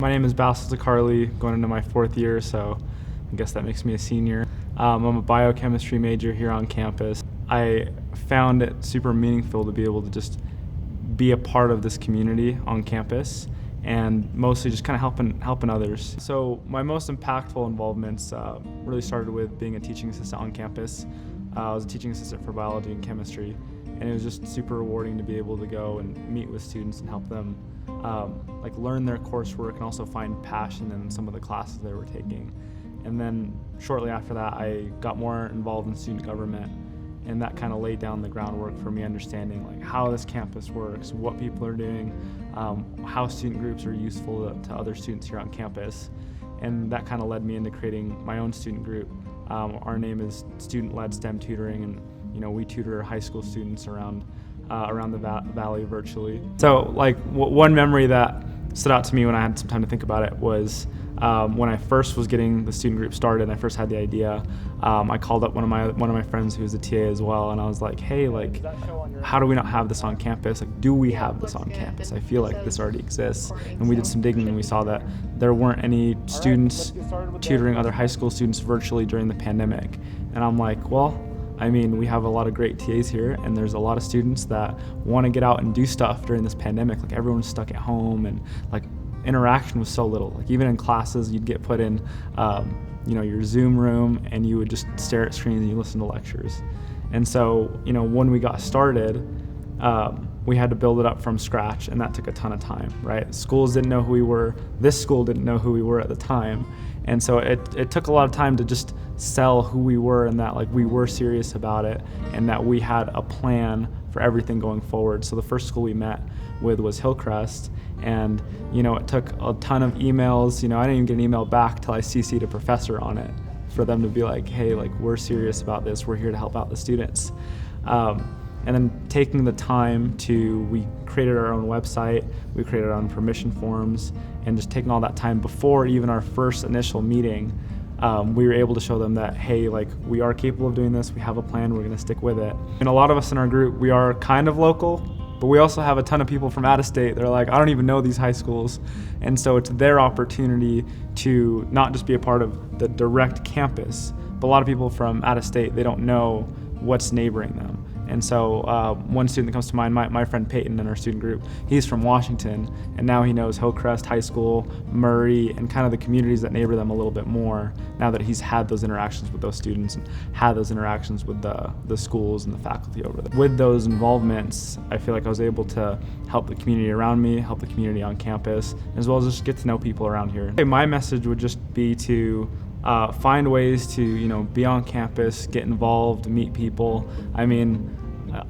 My name is Bassel Tekarli, going into my fourth year, so I guess that makes me a senior. I'm a biochemistry major here on campus. I found it super meaningful to be able to just be a part of this community on campus and mostly just kind of helping others. So my most impactful involvements really started with being a teaching assistant on campus. I was a teaching assistant for biology and chemistry, and it was just super rewarding to be able to go and meet with students and help them learn their coursework and also find passion in some of the classes they were taking. And then shortly after that, I got more involved in student government, and that kind of laid down the groundwork for me understanding how this campus works, what people are doing, how student groups are useful to other students here on campus. And that kind of led me into creating my own student group. Our name is Student-Led STEM Tutoring, and we tutor high school students around the valley virtually. So one memory that stood out to me when I had some time to think about it was when I first was getting the student group started and I first had the idea. I called up one of my friends who was a TA as well, and I was like, hey, how do we not have this on campus? Do we have this on campus? I feel like this already exists. And we did some digging and we saw that there weren't any students tutoring other high school students virtually during the pandemic. And I'm like, well, we have a lot of great TAs here, and there's a lot of students that want to get out and do stuff during this pandemic. Everyone's stuck at home, and interaction was so little. Even in classes, you'd get put in, your Zoom room, and you would just stare at screens and you listen to lectures. And so, when we got started, we had to build it up from scratch, and that took a ton of time, right? Schools didn't know who we were. This school didn't know who we were at the time. And so it took a lot of time to just sell who we were, and that we were serious about it, and that we had a plan for everything going forward. So the first school we met with was Hillcrest, and it took a ton of emails. I didn't even get an email back till I CC'd a professor on it for them to be like, hey, we're serious about this. We're here to help out the students. And then taking the time we created our own website, we created our own permission forms, and just taking all that time before even our first initial meeting, we were able to show them that, hey, we are capable of doing this, we have a plan, we're gonna stick with it. And a lot of us in our group, we are kind of local, but we also have a ton of people from out of state. They're like, I don't even know these high schools. And so it's their opportunity to not just be a part of the direct campus, but a lot of people from out of state, they don't know what's neighboring them. And so one student that comes to mind, my friend Peyton in our student group, he's from Washington, and now he knows Hillcrest High School, Murray, and kind of the communities that neighbor them a little bit more now that he's had those interactions with those students and had those interactions with the schools and the faculty over there. With those involvements, I feel like I was able to help the community around me, help the community on campus, as well as just get to know people around here. My message would just be to find ways to be on campus, get involved, meet people.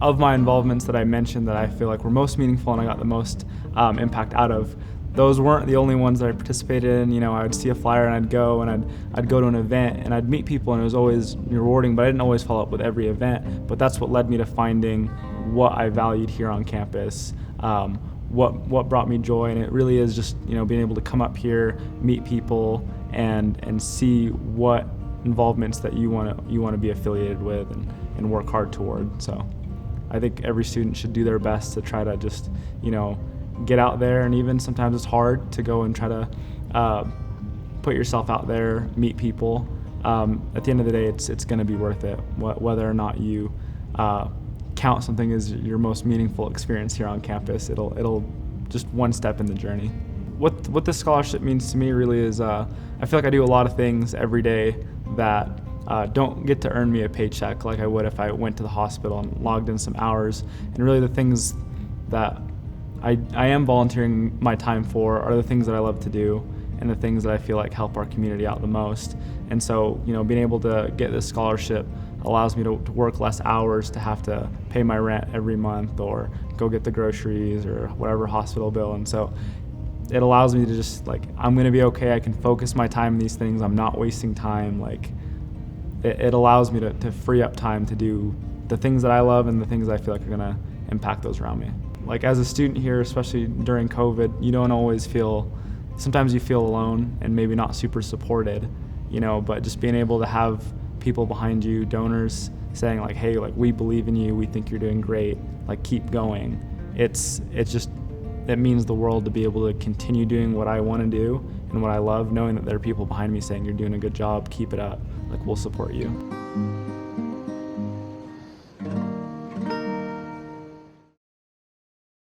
Of my involvements that I mentioned that I feel like were most meaningful and I got the most impact out of, those weren't the only ones that I participated in. I would see a flyer and I'd go to an event and I'd meet people, and it was always rewarding, but I didn't always follow up with every event. But that's what led me to finding what I valued here on campus, what brought me joy. And it really is just being able to come up here, meet people, and see what involvements that you want to be affiliated with and work hard toward. So I think every student should do their best to try to just get out there, and even sometimes it's hard to go and try to put yourself out there, meet people. At the end of the day, it's going to be worth it, whether or not you count something as your most meaningful experience here on campus. It'll just one step in the journey. What this scholarship means to me really is I feel like I do a lot of things every day that don't get to earn me a paycheck like I would if I went to the hospital and logged in some hours. And really the things that I am volunteering my time for are the things that I love to do and the things that I feel like help our community out the most. And so, being able to get this scholarship allows me to work less hours, to have to pay my rent every month or go get the groceries or whatever hospital bill. And so it allows me to just I'm going to be okay. I can focus my time on these things. I'm not wasting time. It allows me to free up time to do the things that I love and the things that I feel like are going to impact those around me. As a student here, especially during COVID, you don't always sometimes you feel alone and maybe not super supported, but just being able to have people behind you, donors saying hey, we believe in you, we think you're doing great, keep going. It's It means the world to be able to continue doing what I want to do and what I love, knowing that there are people behind me saying, you're doing a good job, keep it up, like we'll support you.